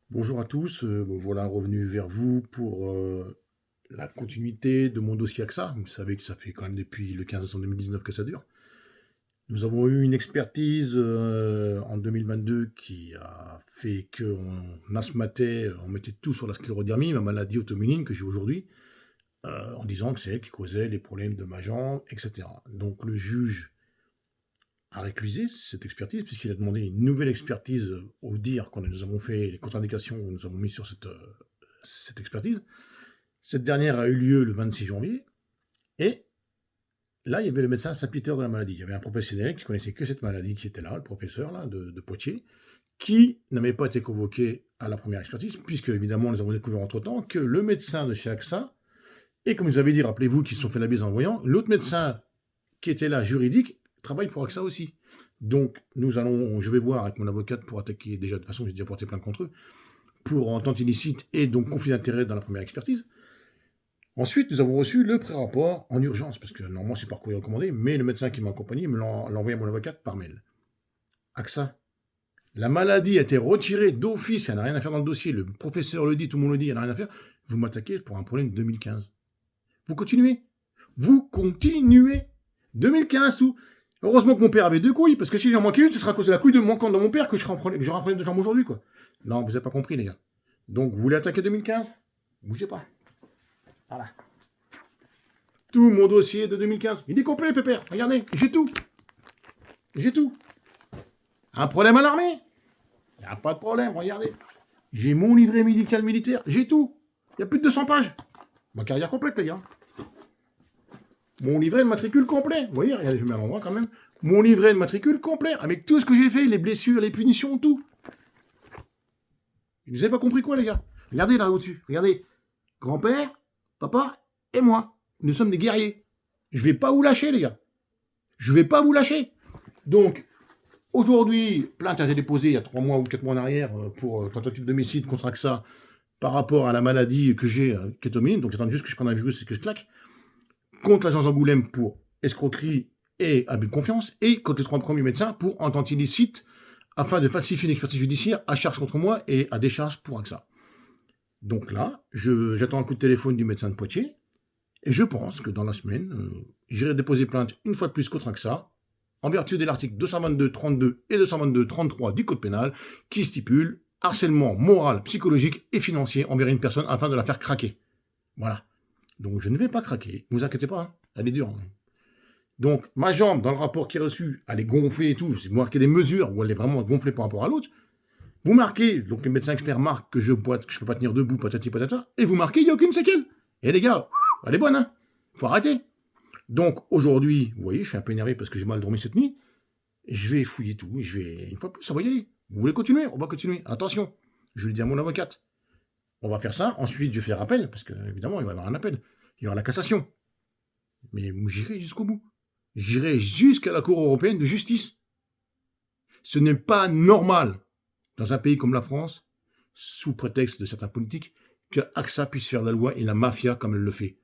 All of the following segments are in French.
Bonjour à tous, me voilà revenu vers vous pour la continuité de mon dossier AXA. Vous savez que ça fait quand même depuis le 15 décembre 2019 que ça dure. Nous avons eu une expertise en 2022 qui a fait qu'on asthmatait, on mettait tout sur la sclérodermie, ma maladie auto-immune que j'ai aujourd'hui, en disant que c'est elle qui causait les problèmes de ma jambe, etc. Donc le juge a récusé cette expertise puisqu'il a demandé une nouvelle expertise au dire qu'on nous avons fait les contre-indications que nous avons mis sur cette expertise. Cette dernière a eu lieu le 26 janvier, et là, il y avait le médecin Saint-Peter de la maladie. Il y avait un professionnel qui connaissait que cette maladie qui était là, le professeur là, de Poitiers, qui n'avait pas été convoqué à la première expertise, puisque évidemment, nous avons découvert entre-temps que le médecin de chez AXA, et comme je vous avais dit, rappelez-vous qu'ils se sont fait la bise en voyant, l'autre médecin qui était là, juridique, travaille pour AXA aussi. Donc, je vais voir avec mon avocate pour attaquer, déjà de toute façon, j'ai déjà porté plainte contre eux, pour entente illicite et donc conflit d'intérêt dans la première expertise. Ensuite, nous avons reçu le pré-rapport en urgence, parce que normalement c'est par courrier recommandé, mais le médecin qui m'a accompagné me l'a envoyé à mon avocate par mail. AXA, la maladie a été retirée d'office, elle n'a rien à faire dans le dossier, le professeur le dit, tout le monde le dit, elle n'a rien à faire. Vous m'attaquez pour un problème de 2015. Vous continuez. Vous continuez. 2015, tout. Heureusement que mon père avait deux couilles, parce que s'il en manquait une, ce sera à cause de la couille de manquante de mon père que j'aurai un problème de jambe aujourd'hui, quoi. Non, vous n'avez pas compris, les gars. Donc, vous voulez attaquer 2015? Bougez pas. Voilà. Tout mon dossier de 2015. Il est complet, pépère. Regardez, j'ai tout. J'ai tout. Un problème à l'armée? Il n'y a pas de problème, regardez. J'ai mon livret médical militaire. J'ai tout. Il y a plus de 200 pages. Ma carrière complète, les gars. Mon livret de matricule complet. Vous voyez, regardez, je mets à l'endroit quand même. Mon livret de matricule complet. Avec tout ce que j'ai fait, les blessures, les punitions, tout. Vous n'avez pas compris quoi, les gars? Regardez là au-dessus. Regardez. Grand-père, papa et moi. Nous sommes des guerriers. Je vais pas vous lâcher, les gars. Je vais pas vous lâcher. Donc, aujourd'hui, plainte a été déposée il y a 3 mois ou 4 mois en arrière pour tentative d'homicide contre AXA par rapport à la maladie que j'ai, qui est auto-immune. Donc, j'attends juste que je prenne un virus et que je claque. Contre l'agence d'Angoulême pour escroquerie et abus de confiance. Et contre les 3 premiers médecins pour entente illicite afin de falsifier une expertise judiciaire à charge contre moi et à décharge pour AXA. Donc là, j'attends un coup de téléphone du médecin de Poitiers. Et je pense que dans la semaine, j'irai déposer plainte une fois de plus contre AXA, en vertu de l'article 222-32 et 222-33 du Code pénal, qui stipule harcèlement moral, psychologique et financier envers une personne afin de la faire craquer. Voilà. Donc je ne vais pas craquer, ne vous inquiétez pas, hein. Elle est dure. Hein. Donc ma jambe, dans le rapport qui est reçu, elle est gonflée et tout, c'est marqué des mesures où elle est vraiment gonflée par rapport à l'autre. Vous marquez, donc les médecins experts marquent que je ne peux pas tenir debout, patati patata, et vous marquez, il n'y a aucune séquelle. Et les gars, elle est bonne, hein. Faut arrêter. Donc aujourd'hui, vous voyez, je suis un peu énervé parce que j'ai mal dormi cette nuit. Je vais fouiller tout. Je vais, une fois de plus, ça va y aller. Vous voulez continuer? On va continuer. Attention, je le dis à mon avocate. On va faire ça. Ensuite, je vais faire appel parce que évidemment, il va y avoir un appel. Il y aura la cassation. Mais j'irai jusqu'au bout. J'irai jusqu'à la Cour européenne de justice. Ce n'est pas normal dans un pays comme la France, sous prétexte de certains politiques, que AXA puisse faire la loi et la mafia comme elle le fait.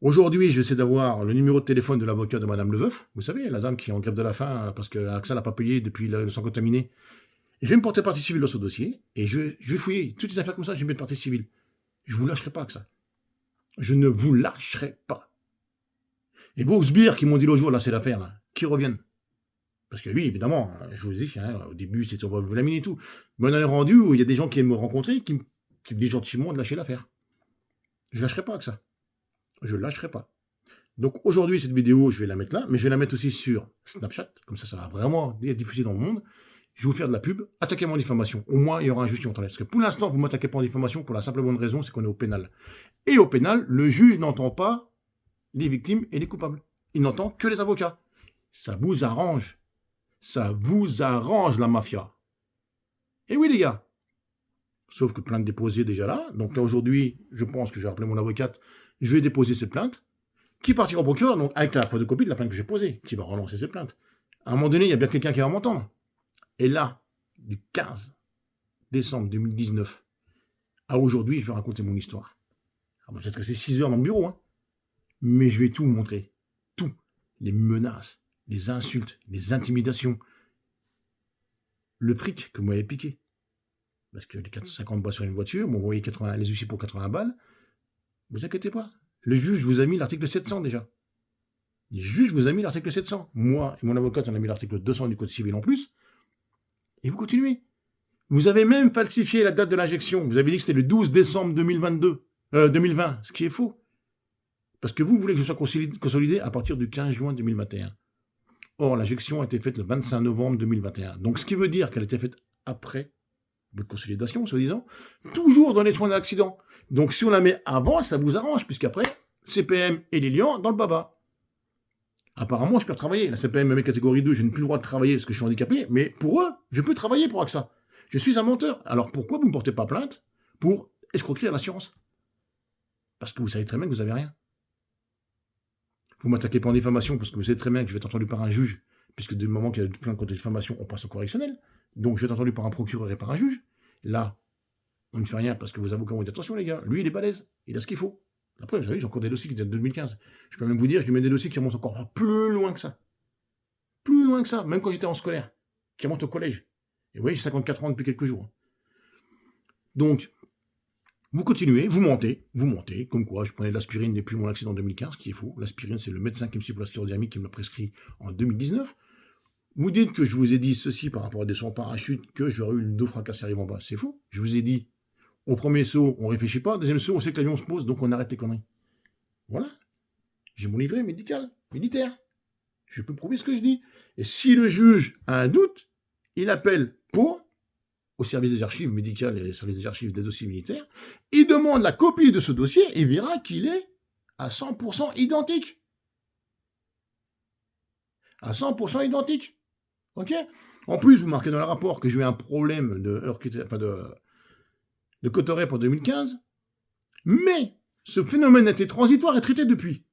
Aujourd'hui, je vais essayer d'avoir le numéro de téléphone de l'avocat de Madame Leveuf. Vous savez, la dame qui est en grève de la faim parce que AXA n'a pas payé depuis le sang contaminé. Je vais me porter partie civile dans ce dossier et je vais fouiller toutes les affaires comme ça, je vais mettre partie civile. Je ne vous lâcherai pas, AXA. Je ne vous lâcherai pas. Et vos sbires qui m'ont dit l'autre jour, là, c'est l'affaire, là, qui reviennent. Parce que oui, évidemment, je vous ai dit, hein, au début, c'était on va vous laminer et tout. Mais on en est rendu où il y a des gens qui aiment me rencontrer, qui me disent gentiment de lâcher l'affaire. Je ne lâcherai pas, AXA. Je ne lâcherai pas. Donc aujourd'hui, cette vidéo, je vais la mettre là, mais je vais la mettre aussi sur Snapchat, comme ça va vraiment être diffusé dans le monde. Je vais vous faire de la pub, attaquez-moi en diffamation. Au moins, il y aura un juge qui entendra. Parce que pour l'instant, vous ne m'attaquez pas en diffamation pour la simple bonne raison, c'est qu'on est au pénal. Et au pénal, le juge n'entend pas les victimes et les coupables. Il n'entend que les avocats. Ça vous arrange. Ça vous arrange, la mafia. Et oui, les gars. Sauf que plainte déposée déjà là. Donc là, aujourd'hui, je pense que je vais appeler mon avocate. Je vais déposer cette plainte. Qui partira au procureur, donc avec la photocopie de la plainte que j'ai posée, qui va relancer cette plainte. À un moment donné, il y a bien quelqu'un qui va m'entendre. Et là, du 15 décembre 2019 à aujourd'hui, je vais raconter mon histoire. Alors, peut-être rester 6 heures dans le bureau, hein, mais je vais tout vous montrer. Tout. Les menaces, les insultes, les intimidations, le fric que vous m'avez piqué. parce que les 450 balles sur une voiture, vous voyez les huissiers pour 80 balles, vous inquiétez pas. Le juge vous a mis l'article 700 déjà. Le juge vous a mis l'article 700. Moi et mon avocat, on a mis l'article 200 du Code civil en plus. Et vous continuez. Vous avez même falsifié la date de l'injection. Vous avez dit que c'était le 12 décembre 2020, ce qui est faux. Parce que vous voulez que je sois consolidé à partir du 15 juin 2021. Or, l'injection a été faite le 25 novembre 2021. Donc, ce qui veut dire qu'elle a été faite après votre consolidation, soi-disant, toujours dans les soins d'accident. Donc, si on la met avant, ça vous arrange, puisqu'après, CPM et Lilian dans le baba. Apparemment, je peux travailler. La CPM me met catégorie 2, je n'ai plus le droit de travailler parce que je suis handicapé, mais pour eux, je peux travailler pour AXA. Je suis un menteur. Alors, pourquoi vous ne me portez pas plainte pour escroquerie à l'assurance? Parce que vous savez très bien que vous n'avez rien. Vous ne m'attaquez pas en diffamation parce que vous savez très bien que je vais être entendu par un juge, puisque du moment qu'il y a plainte contre diffamation, on passe au correctionnel. Donc je vais être entendu par un procureur et par un juge. Là, on ne fait rien parce que vos avocats ont dit attention les gars, lui il est balèze, il a ce qu'il faut. Après, vous savez, j'ai encore des dossiers qui datent de 2015. Je peux même vous dire, je lui mets des dossiers qui remontent encore plus loin que ça. Plus loin que ça, même quand j'étais en scolaire, qui remontent au collège. Et vous voyez, j'ai 54 ans depuis quelques jours. Donc, vous continuez, vous montez, comme quoi je prenais de l'aspirine depuis mon accident en 2015, ce qui est faux. L'aspirine, c'est le médecin qui me suit pour la sclérodermie qui me l'a prescrit en 2019. Vous dites que je vous ai dit ceci par rapport à des sauts en parachute, que j'aurais eu deux fracas qui arrivent en bas. C'est faux. Je vous ai dit, au premier saut, on ne réfléchit pas. Au deuxième saut, on sait que l'avion se pose, donc on arrête les conneries. Voilà. J'ai mon livret médical, militaire. Je peux prouver ce que je dis. Et si le juge a un doute, il appelle au service des archives médicales et au service des archives des dossiers militaires, il demande la copie de ce dossier et verra qu'il est à 100% identique. À 100% identique. Ok? En plus, vous marquez dans le rapport que j'ai eu un problème de Cotoret pour 2015, mais ce phénomène a été transitoire et traité depuis.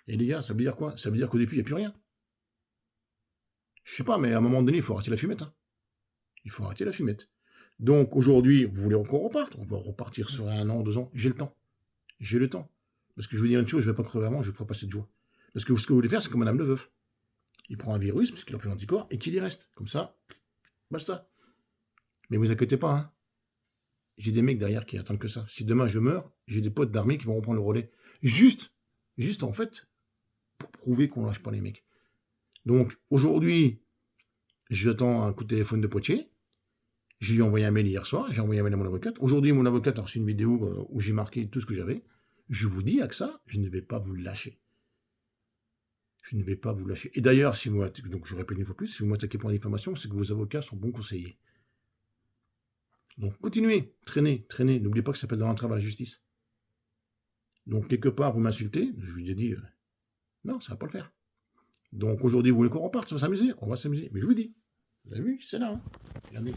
Et les gars, ça veut dire quoi? Ça veut dire qu'au début, il n'y a plus rien. Je sais pas, mais à un moment donné, il faut arrêter la fumette. Hein. Il faut arrêter la fumette. Donc aujourd'hui, vous voulez qu'on reparte? On va repartir sur 1 an, 2 ans. J'ai le temps. J'ai le temps. Parce que je veux dire une chose, je ne vais pas crever avant, je ne ferai pas cette joie. Parce que ce que vous voulez faire, c'est comme Madame Leveuf. Il prend un virus, parce qu'il n'a plus d'anticorps, et qu'il y reste. Comme ça, basta. Mais vous inquiétez pas, hein. J'ai des mecs derrière qui attendent que ça. Si demain je meurs, j'ai des potes d'armée qui vont reprendre le relais. Juste en fait, pour prouver qu'on ne lâche pas les mecs. Donc aujourd'hui, j'attends un coup de téléphone de Poitiers. Je lui ai envoyé un mail hier soir, j'ai envoyé un mail à mon avocate. Aujourd'hui, mon avocate a reçu une vidéo où j'ai marqué tout ce que j'avais. Je vous dis, AXA, je ne vais pas vous lâcher. Je ne vais pas vous lâcher. Et d'ailleurs, donc je répète une fois plus, si vous m'attaquez pour une diffamation, c'est que vos avocats sont bons conseillers. Donc continuez, traînez. N'oubliez pas que ça s'appelle dans l'entrave à la justice. Donc quelque part, vous m'insultez, je lui ai dit, non, ça ne va pas le faire. Donc aujourd'hui, vous voulez qu'on reparte, ça va s'amuser? On va s'amuser. Mais je vous dis, vous avez vu, c'est là. Hein. Regardez.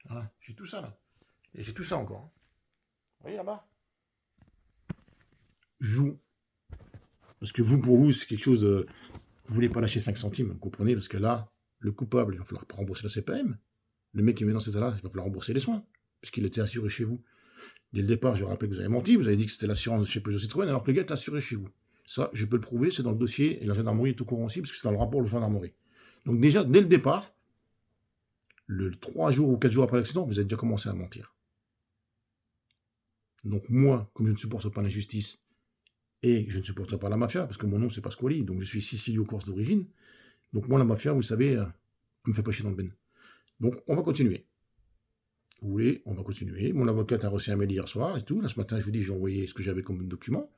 Voilà, j'ai tout ça là. Et j'ai tout ça encore. Hein. Vous voyez là-bas? Joue. Parce que vous, pour vous, c'est quelque chose de... Vous voulez pas lâcher 5 centimes, vous comprenez? Parce que là, le coupable, il va falloir rembourser la CPM. Le mec qui est dans cet état-là, il va falloir rembourser les soins. Puisqu'il était assuré chez vous. Dès le départ, je rappelle que vous avez menti, vous avez dit que c'était l'assurance de chez Peugeot Citroën, alors que le gars est assuré chez vous. Ça, je peux le prouver, c'est dans le dossier, et la gendarmerie est au courant aussi, parce que c'est dans le rapport de la gendarmerie. Donc déjà, dès le départ, le 3 jours ou 4 jours après l'accident, vous avez déjà commencé à mentir. Donc moi, comme je ne supporte pas l'injustice, et je ne supporte pas la mafia, parce que mon nom c'est Pasquali, donc je suis sicilio-corse d'origine, donc moi la mafia, vous savez, elle me fait pas chier dans le ben. Donc on va continuer. Vous voulez, on va continuer. Mon avocate a reçu un mail hier soir et tout. Là ce matin, je vous dis, j'ai envoyé ce que j'avais comme document.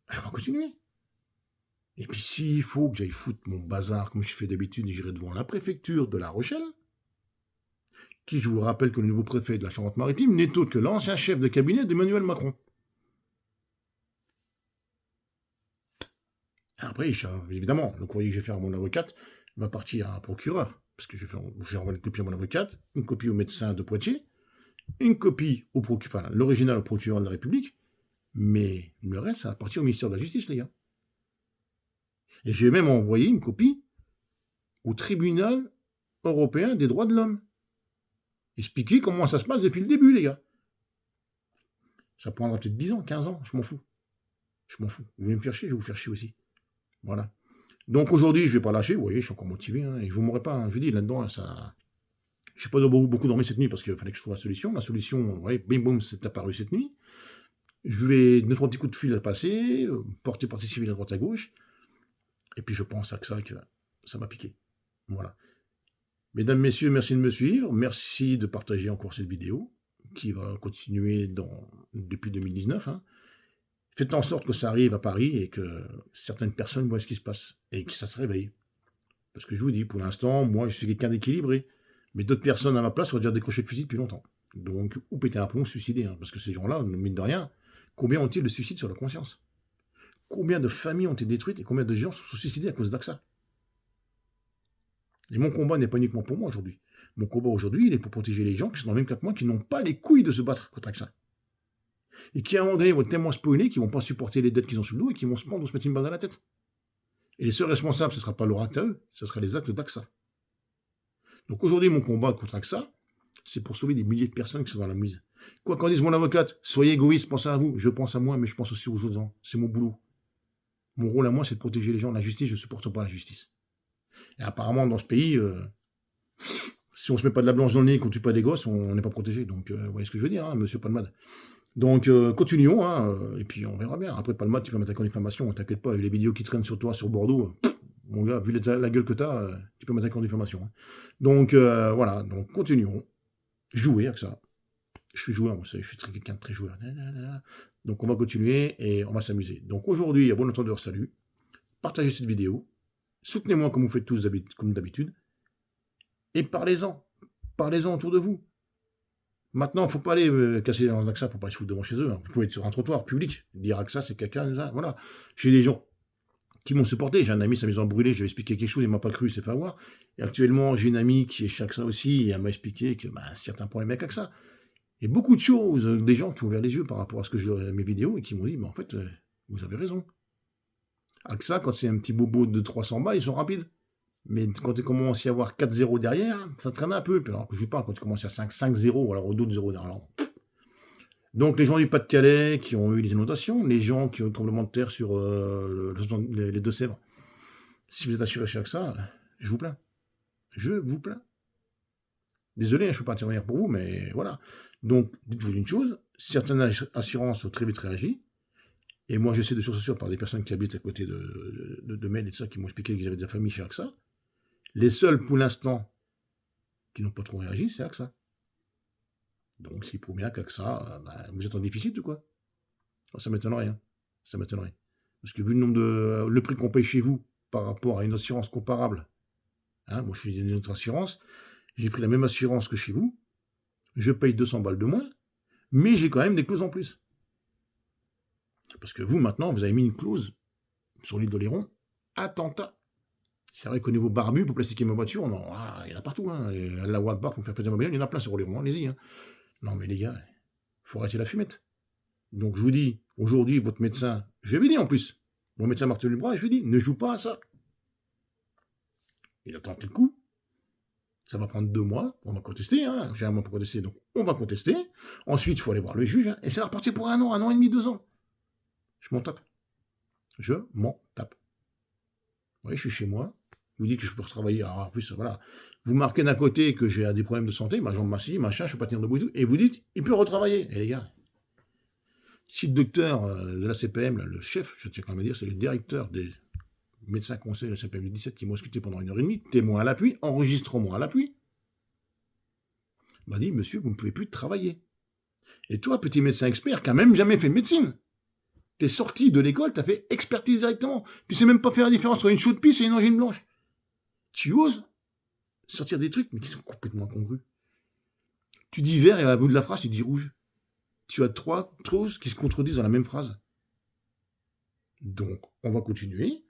Alors, on va continuer. Et puis s'il faut que j'aille foutre mon bazar comme je fais d'habitude, j'irai devant la préfecture de La Rochelle, qui, je vous rappelle que le nouveau préfet de la Charente-Maritime n'est autre que l'ancien chef de cabinet d'Emmanuel Macron. Après, évidemment, le courrier que je vais faire à mon avocate va partir à un procureur, parce que je vais envoyer une copie à mon avocate, une copie au médecin de Poitiers, une copie au procureur, enfin, l'original au procureur de la République, mais le reste, ça va partir au ministère de la Justice, les gars. Et je vais même envoyer une copie au tribunal européen des droits de l'homme. Expliquer comment ça se passe depuis le début, les gars. Ça prendra peut-être 10 ans, 15 ans, je m'en fous. Je m'en fous. Vous voulez me faire chier, je vais vous faire chier aussi. Voilà. Donc aujourd'hui, je ne vais pas lâcher, vous voyez, je suis encore motivé, hein, et vous ne m'aurez pas, hein, je vous dis, là-dedans, ça... Je n'ai pas beaucoup dormi cette nuit parce qu'il fallait que je trouve la solution. La solution, ouais, bim boum, c'est apparu cette nuit. Je vais 2-3 petits coups de fil à passer, porter partie civile à droite à gauche. Et puis je pense que ça m'a piqué. Voilà. Mesdames, messieurs, merci de me suivre. Merci de partager encore cette vidéo qui va continuer depuis 2019. Hein. Faites en sorte que ça arrive à Paris et que certaines personnes voient ce qui se passe et que ça se réveille. Parce que je vous dis, pour l'instant, moi, je suis quelqu'un d'équilibré. Mais d'autres personnes à ma place auraient déjà décroché le fusil depuis longtemps. Donc, ou péter un plomb, se suicider. Hein, parce que ces gens-là, mine de rien, combien ont-ils de suicides sur la conscience? Combien de familles ont été détruites et combien de gens se sont suicidés à cause d'AXA? Et mon combat n'est pas uniquement pour moi aujourd'hui. Mon combat aujourd'hui, il est pour protéger les gens qui sont dans le même cas que moi, qui n'ont pas les couilles de se battre contre AXA. Et qui, à un moment donné, vont être tellement spoilés qu'ils ne vont pas supporter les dettes qu'ils ont sous le dos et qui vont se prendre ou se mettre une balle dans la tête. Et les seuls responsables, ce ne sera pas leur acte à eux, ce sera les actes d'AXA. Donc aujourd'hui, mon combat contre AXA, c'est pour sauver des milliers de personnes qui sont dans la mise. Quoi qu'en dise mon avocate, soyez égoïste, pensez à vous. Je pense à moi, mais je pense aussi aux autres gens. C'est mon boulot. Mon rôle à moi, c'est de protéger les gens. La justice, je ne supporte pas la justice. Et apparemment, dans ce pays, si on ne se met pas de la blanche dans le nez et qu'on ne tue pas des gosses, on n'est pas protégé. Donc, vous voyez ce que je veux dire, hein, monsieur Palmade. Donc, continuons, hein, et puis on verra bien. Après, Palmade, tu vas m'attaquer en diffamation, t'inquiète pas, les vidéos qui traînent sur toi, sur Bordeaux, mon gars, vu la gueule que t'as, tu peux m'attaquer en diffamation. Hein. Donc, voilà, donc continuons. Jouer avec ça. Je suis joueur, moi, je suis quelqu'un de très joueur. Donc, on va continuer et on va s'amuser. Donc, aujourd'hui, à bon entendeur, salut. Partagez cette vidéo. Soutenez-moi comme vous faites tous comme d'habitude. Et parlez-en. Parlez-en autour de vous. Maintenant, il ne faut pas aller casser dans AXA, il ne faut pas aller se foutre devant chez eux. Hein. Vous pouvez être sur un trottoir public, dire AXA, c'est quelqu'un, voilà. J'ai des gens qui m'ont supporté. J'ai un ami, sa maison a brûlé, je lui ai expliqué quelque chose, il ne m'a pas cru, il s'est fait avoir. Et actuellement, j'ai une amie qui est chez AXA aussi, et elle m'a expliqué que certains problèmes avec AXA. Et beaucoup de choses, des gens qui ont ouvert les yeux par rapport à ce que je mes vidéos et qui m'ont dit, mais en fait, vous avez raison. AXA, quand c'est un petit bobo de 300 balles, ils sont rapides. Mais quand tu commences à y avoir 4-0 derrière, ça traîne un peu. Puis alors que je parle, quand tu commences à 5-0, alors au dos de 0 derrière. Donc les gens du Pas-de-Calais qui ont eu des inondations, les gens qui ont eu le tremblement de terre sur les Deux-Sèvres, si vous êtes assuré chez AXA, je vous plains. Je vous plains. Désolé, je ne peux pas intervenir pour vous, mais voilà. Donc, dites-vous une chose, certaines assurances ont très vite réagi, et moi je sais de sources sûres par des personnes qui habitent à côté de Maine et tout ça, qui m'ont expliqué qu'ils avaient de la famille chez AXA. Les seuls, pour l'instant, qui n'ont pas trop réagi, c'est AXA. Donc, s'il prouve bien qu'AXA, vous êtes en déficit ou quoi? Alors, ça m'étonnerait. Hein. Ça m'étonnerait. Parce que vu le nombre le prix qu'on paye chez vous par rapport à une assurance comparable, hein, moi je suis une autre assurance, j'ai pris la même assurance que chez vous, je paye 200 balles de moins, mais j'ai quand même des clauses en plus. Parce que vous, maintenant, vous avez mis une clause sur l'île d'Oléron, attentat. C'est vrai qu'au niveau barbu, pour plastiquer ma voiture, il y en a partout. Hein. La Wagbar, pour me faire plaisir à ma il y en a plein sur Oléron, allez-y. Hein. Non, mais les gars, il faut arrêter la fumette. Donc, je vous dis, aujourd'hui, votre médecin, je lui ai dit en plus, mon médecin m'a retenu le bras, je lui ai dit, ne joue pas à ça. Il a tenté le coup. Ça va prendre 2 mois, on va contester, hein. J'ai un mois pour contester, donc on va contester. Ensuite, il faut aller voir le juge, hein. Et ça va repartir pour 1 an et demi, 2 ans. Je m'en tape. Je m'en tape. Vous voyez, je suis chez moi. Vous dites que je peux retravailler. Alors, en plus, voilà. Vous marquez d'un côté que j'ai des problèmes de santé, ma jambe m'assied, machin, je ne peux pas tenir debout et tout. Et vous dites, il peut retravailler. Et les gars, si le docteur de la CPM, là, le chef, je tiens quand même à dire, c'est le directeur des médecins conseils de la CPM 17 qui m'a ausculté pendant 1h30, témoin à l'appui, enregistrement à l'appui, m'a dit, monsieur, vous ne pouvez plus travailler. Et toi, petit médecin expert, qui n'a même jamais fait de médecine, t'es sorti de l'école, t'as fait expertise directement. Tu sais même pas faire la différence entre une chaude de pisse et une angine blanche. Tu oses sortir des trucs, mais qui sont complètement incongrus. Tu dis vert et à la bout de la phrase, tu dis rouge. Tu as 3 choses qui se contredisent dans la même phrase. Donc, on va continuer.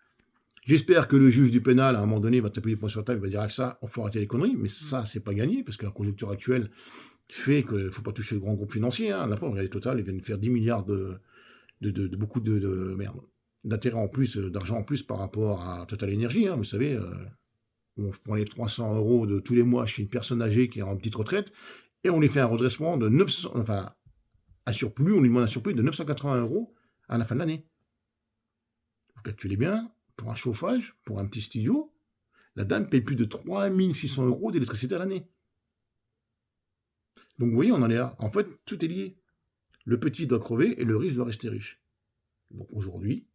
J'espère que le juge du pénal, à un moment donné, va taper les poings sur la table, il va dire que ça, on faut arrêter les conneries, mais ça, c'est pas gagné, parce que la conjoncture actuelle fait qu'il ne faut pas toucher le grand groupe financier. Hein. Là, regardez Total, ils viennent faire 10 milliards beaucoup merde, d'intérêt en plus, d'argent en plus par rapport à Total Énergie. Hein. Vous savez, on prend les 300 € de tous les mois chez une personne âgée qui est en petite retraite, et on lui fait un redressement de 900, enfin, un surplus, on lui demande un surplus de 980 € à la fin de l'année. Vous calculez bien, pour un chauffage, pour un petit studio, la dame paye plus de 3600 € d'électricité à l'année. Donc vous voyez, on en est là. En fait, tout est lié. Le petit doit crever et le riche doit rester riche. Donc aujourd'hui,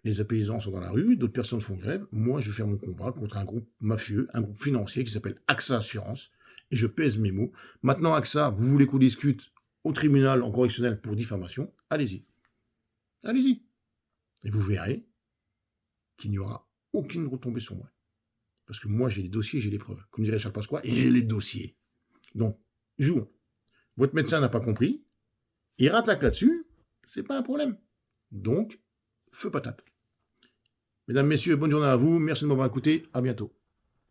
les paysans sont dans la rue, d'autres personnes font grève. Moi, je vais faire mon combat contre un groupe mafieux, un groupe financier qui s'appelle AXA Assurance. Et je pèse mes mots. Maintenant, AXA, vous voulez qu'on discute au tribunal en correctionnel pour diffamation? Allez-y. Allez-y. Et vous verrez qu'il n'y aura aucune retombée sur moi. Parce que moi, j'ai les dossiers, j'ai les preuves. Comme dirait Charles Pasqua, j'ai les dossiers. Donc, jouons. Votre médecin n'a pas compris. Il rattaque là-dessus. C'est pas un problème. Donc, feu patate. Mesdames, messieurs, bonne journée à vous. Merci de m'avoir écouté. À bientôt.